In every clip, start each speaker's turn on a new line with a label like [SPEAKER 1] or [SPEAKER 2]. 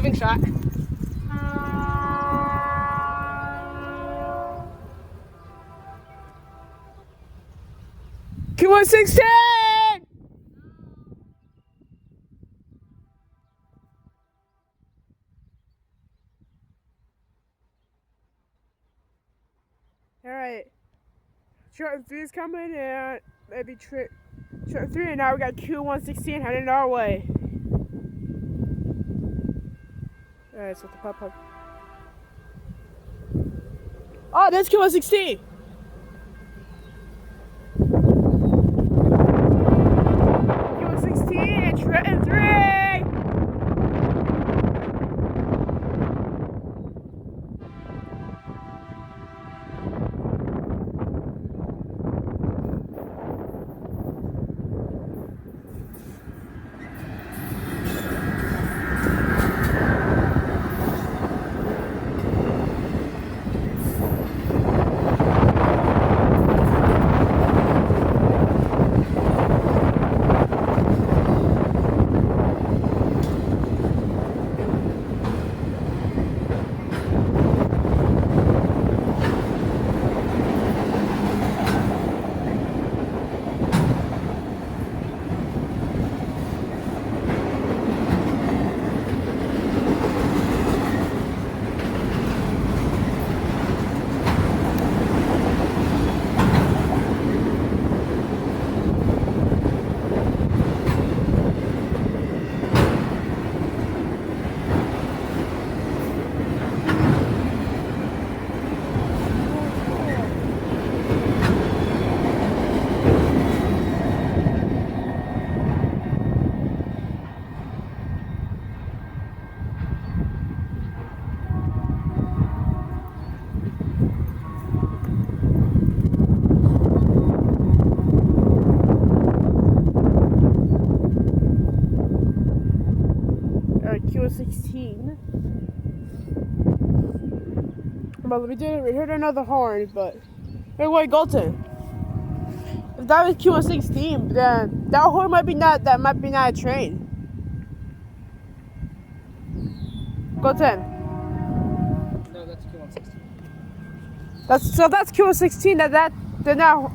[SPEAKER 1] moving shot. Q116! Alright. Short 3 is coming and maybe short 3, and now we got Q116 heading our way. Alright, so the pop up. Oh, that's Q116! Q116 and Trenton 3! Q116. But we heard another horn, but anyway, Golden. If that was Q116, then that horn might be not a train. Golden.
[SPEAKER 2] No, that's Q116.
[SPEAKER 1] That's Q116. Then now.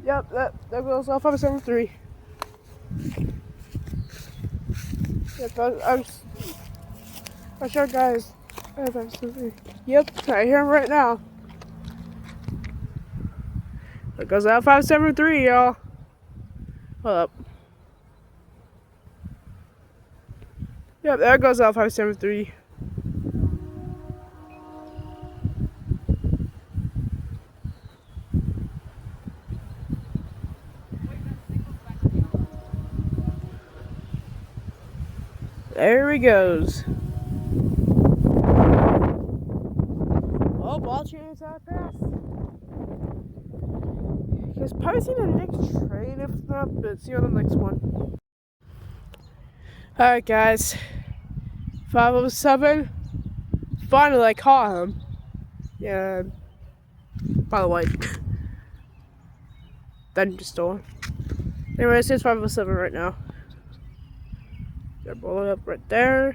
[SPEAKER 1] Yep, that goes off 573. Yep, I'm sure, guys. Yep, I hear him right now. That goes out 573, y'all. Hold up. Yep, there goes out 573. There he goes. Oh, ball chance out pass. He's probably seen the next train, if not, but see you on the next one. Alright, guys. 507. Finally, I caught him. Yeah. By the way, then just stole. Anyway, it's 507 right now. They're blowing up right there.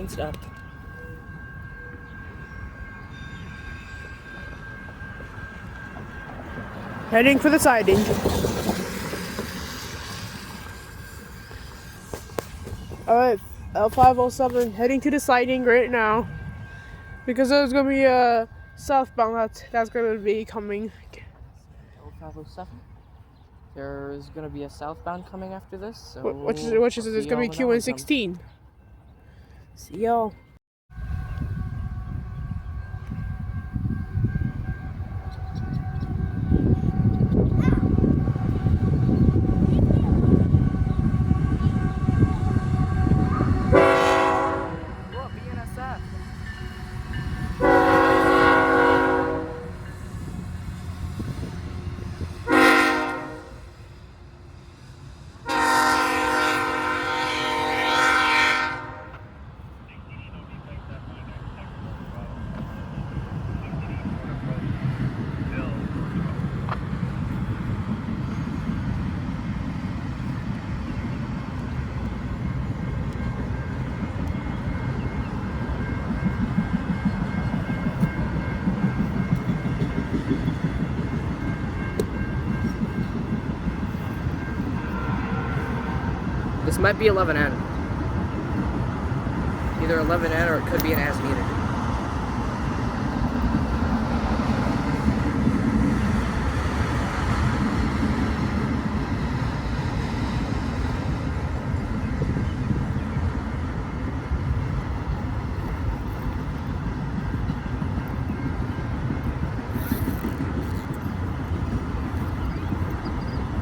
[SPEAKER 2] train stop.
[SPEAKER 1] Heading for the siding. Alright, L507 heading to the siding right now. Because there's gonna be a southbound that's gonna be coming.
[SPEAKER 2] L507. There's gonna be a southbound coming after this. So
[SPEAKER 1] Which is
[SPEAKER 2] we'll
[SPEAKER 1] it's
[SPEAKER 2] see
[SPEAKER 1] gonna be
[SPEAKER 2] y'all when that one
[SPEAKER 1] Q116. See y'all.
[SPEAKER 2] What, BNSF? This might be 11N. Either 11N or it could be an as needed.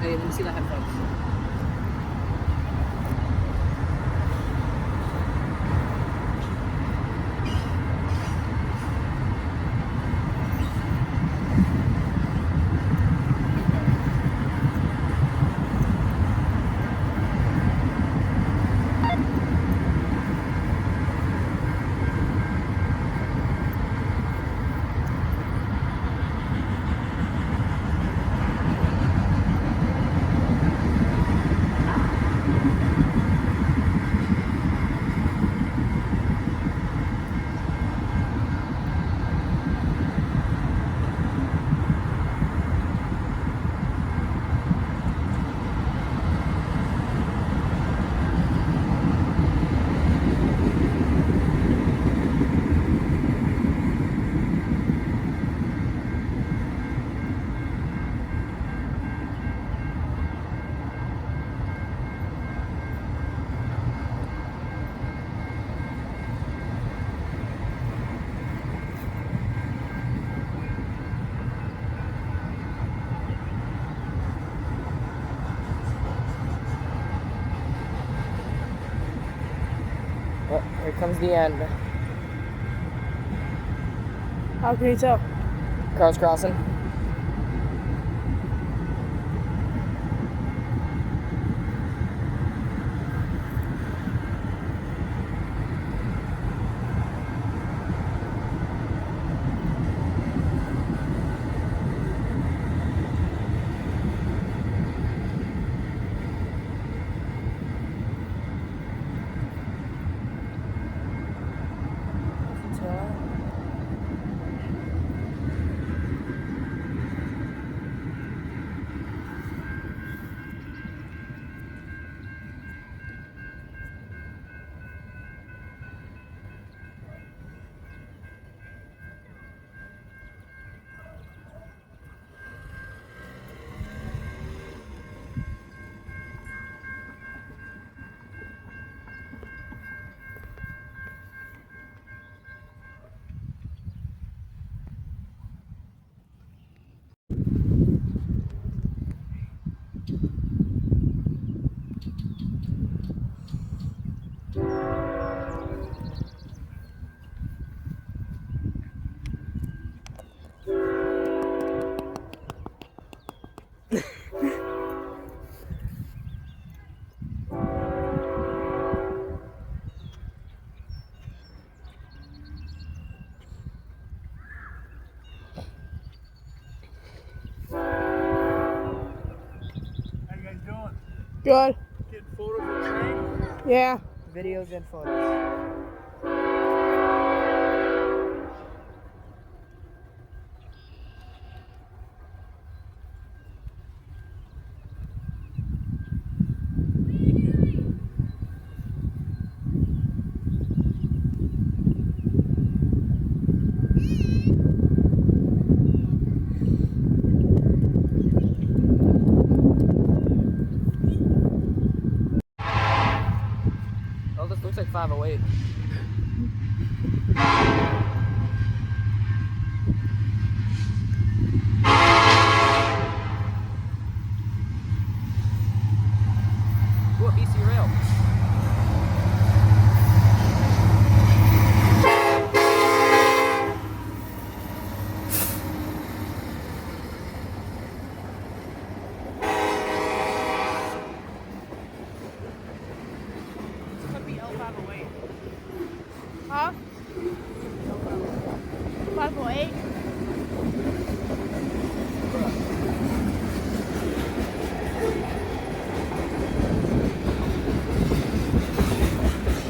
[SPEAKER 2] Hey, let me see the headphones. Well, here comes the end.
[SPEAKER 1] How can you tell?
[SPEAKER 2] Cars crossing.
[SPEAKER 1] Good.
[SPEAKER 2] Getting photos of the train?
[SPEAKER 1] Yeah.
[SPEAKER 2] Videos and photos. 508. Ooh, a BC rail.
[SPEAKER 1] This could be L508. Huh? 508?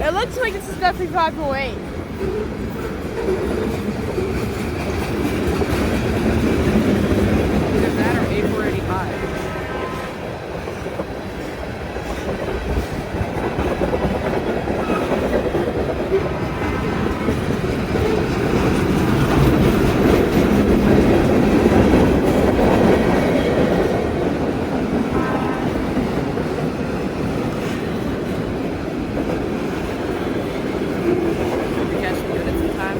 [SPEAKER 1] It looks like this is definitely 508.
[SPEAKER 2] Either that or A485. Did you catch some units in time?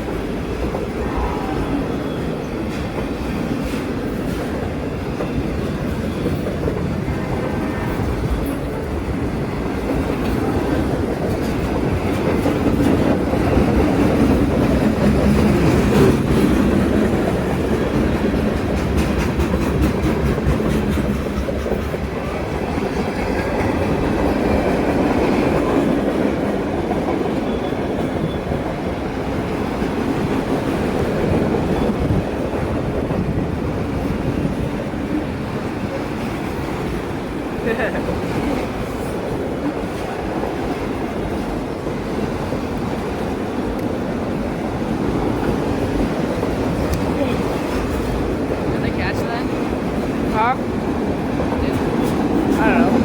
[SPEAKER 2] Did they catch that?
[SPEAKER 1] Huh?
[SPEAKER 2] Did-
[SPEAKER 1] I don't know.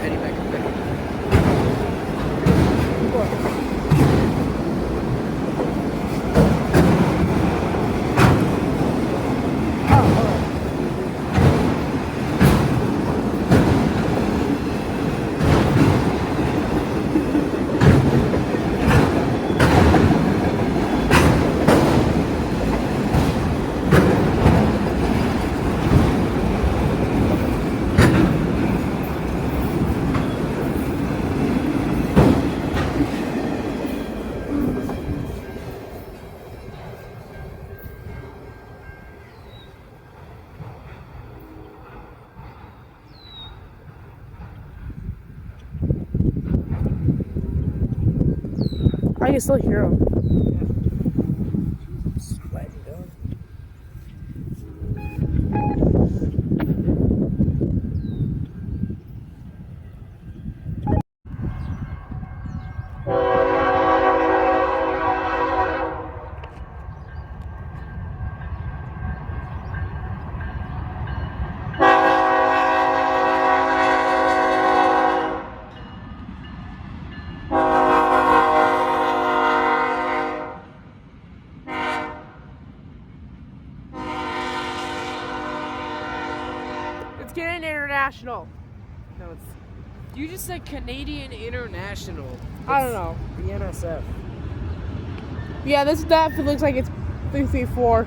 [SPEAKER 2] Heading back to back.
[SPEAKER 1] I can still hear him.
[SPEAKER 2] Sweating, dog.
[SPEAKER 1] International.
[SPEAKER 2] No, it's. You just said Canadian International.
[SPEAKER 1] I don't know.
[SPEAKER 2] The NSF.
[SPEAKER 1] Yeah, this definitely looks like it's 334.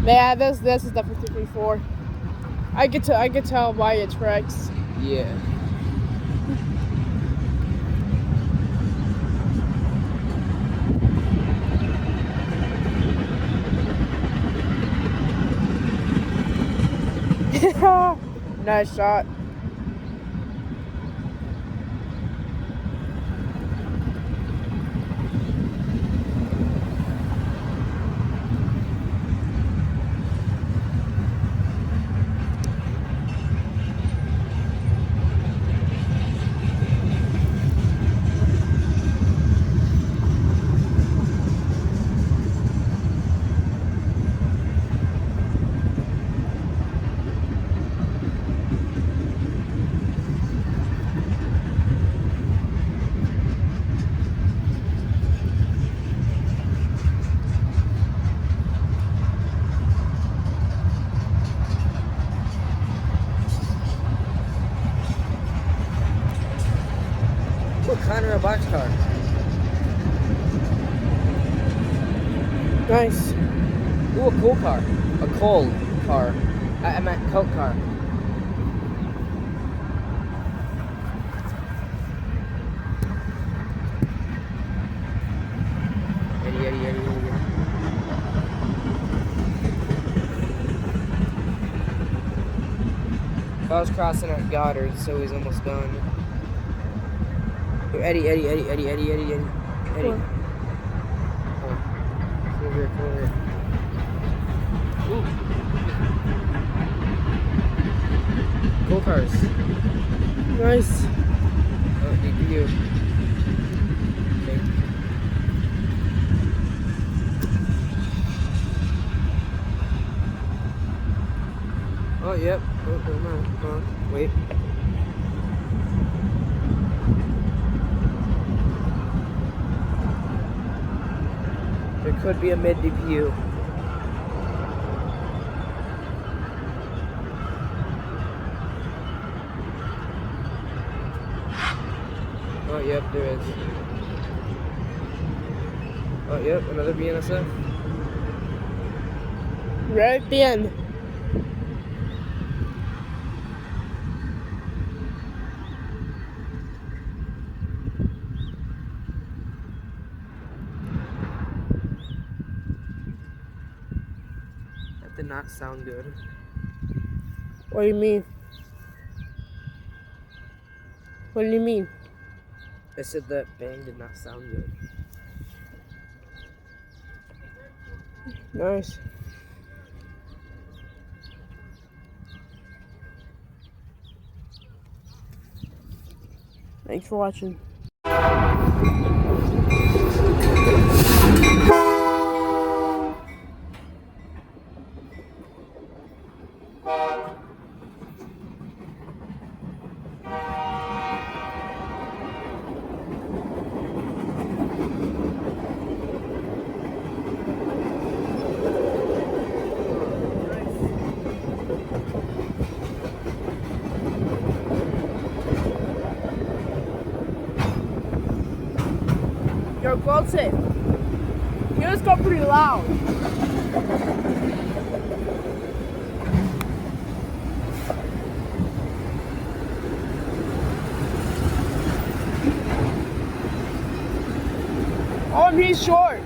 [SPEAKER 1] Yeah, this is definitely 334. I could tell by its tracks.
[SPEAKER 2] Yeah.
[SPEAKER 1] Nice shot.
[SPEAKER 2] Look, Connor, a boxcar.
[SPEAKER 1] Nice.
[SPEAKER 2] Ooh, a coal car. A coal car. I meant coke car. Eddie, Eddie, Eddie, Eddie, Eddie. Carl's crossing at Goddard, so he's almost done. Eddie, Eddie, Eddie, Eddie, Eddie, Eddie, Eddie. Eddie.
[SPEAKER 1] What?
[SPEAKER 2] Come over here, come over here. Ooh. Cool cars.
[SPEAKER 1] Nice.
[SPEAKER 2] Oh, DPU. Okay. Oh, yep. Oh, never mind. Hold on. Wait. There could be a mid DPU. Oh, yep, there is. Oh, yep, another BNSF.
[SPEAKER 1] Right at the end.
[SPEAKER 2] That did not sound good.
[SPEAKER 1] What do you mean? What do you mean?
[SPEAKER 2] I said that bang did not sound good.
[SPEAKER 1] Nice. Thanks for watching. Yo, Colton. You just got pretty loud. Oh, and he's short.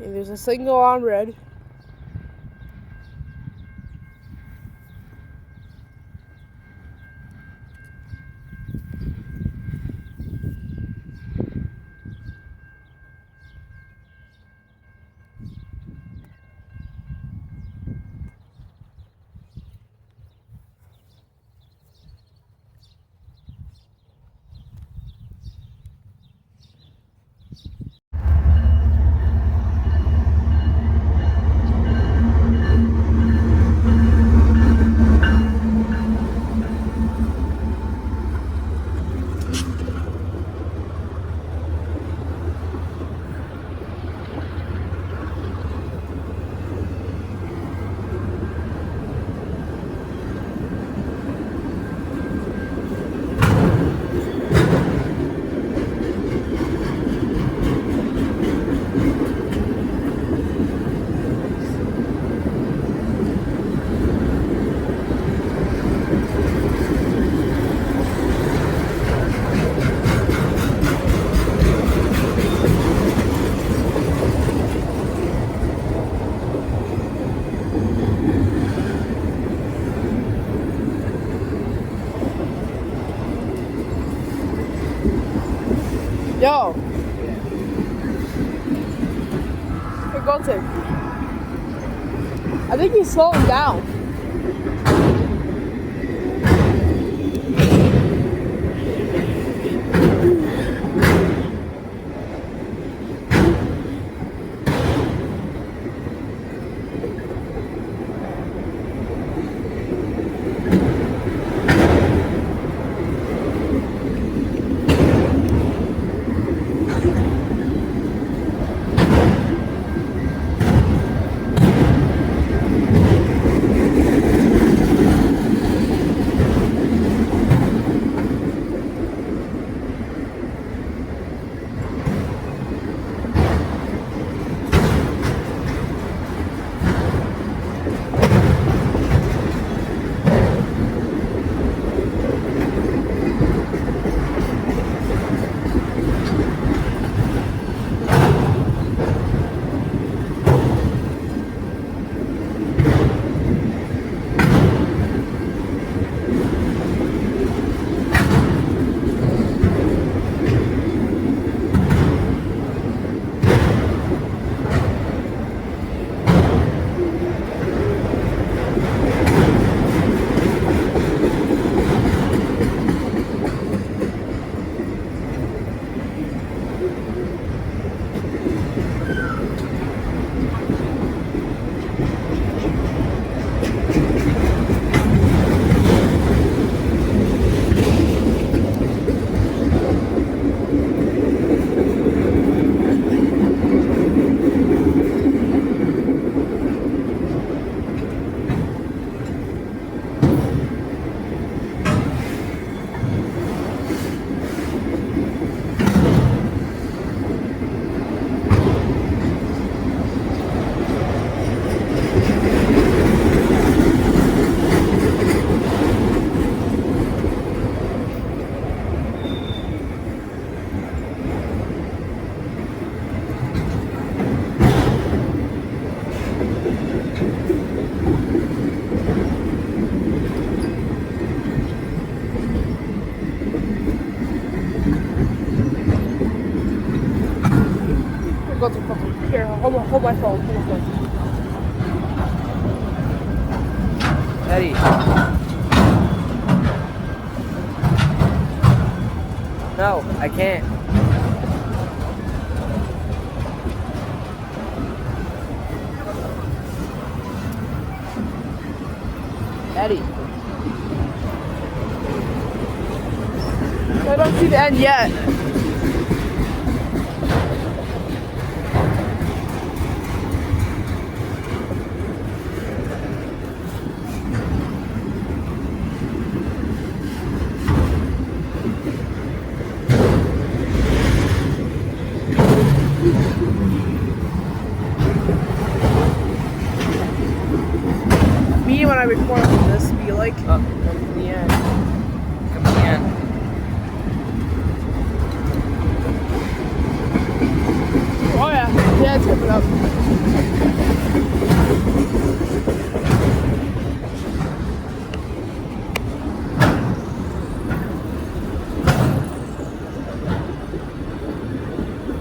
[SPEAKER 1] And there's a signal on red. Yo. Hey, Golden. I think he's slowing down. Here, hold my phone. Hold my phone.
[SPEAKER 2] Eddie. No, I can't. Eddie.
[SPEAKER 1] I don't see the end yet. Me when I record on this be like.
[SPEAKER 2] Come to the end. Come to the end.
[SPEAKER 1] Oh yeah, yeah, it's coming up.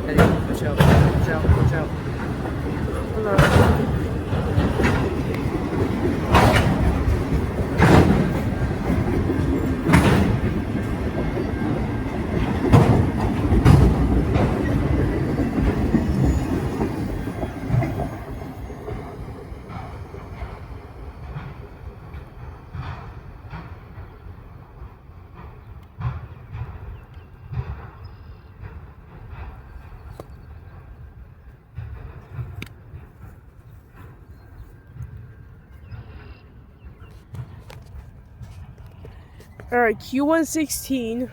[SPEAKER 2] Eddie, watch out, watch out, watch out.
[SPEAKER 1] Alright, Q116.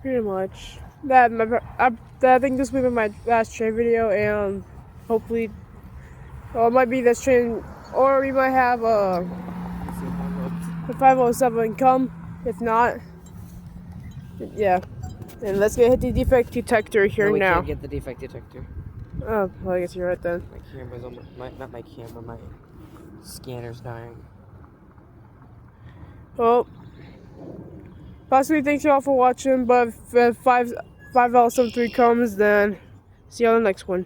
[SPEAKER 1] Pretty much. I think this will be my last train video, and hopefully, well, it might be this train, or we might have the 507 come. If not, yeah. And let's hit the defect detector here
[SPEAKER 2] No, we
[SPEAKER 1] now.
[SPEAKER 2] can't get the defect detector.
[SPEAKER 1] Oh, well, I guess you're right then.
[SPEAKER 2] My camera's almost, not my camera, my scanner's dying.
[SPEAKER 1] Well, Possibly, thanks you all for watching. But if 5L73 comes, then see you on the next one.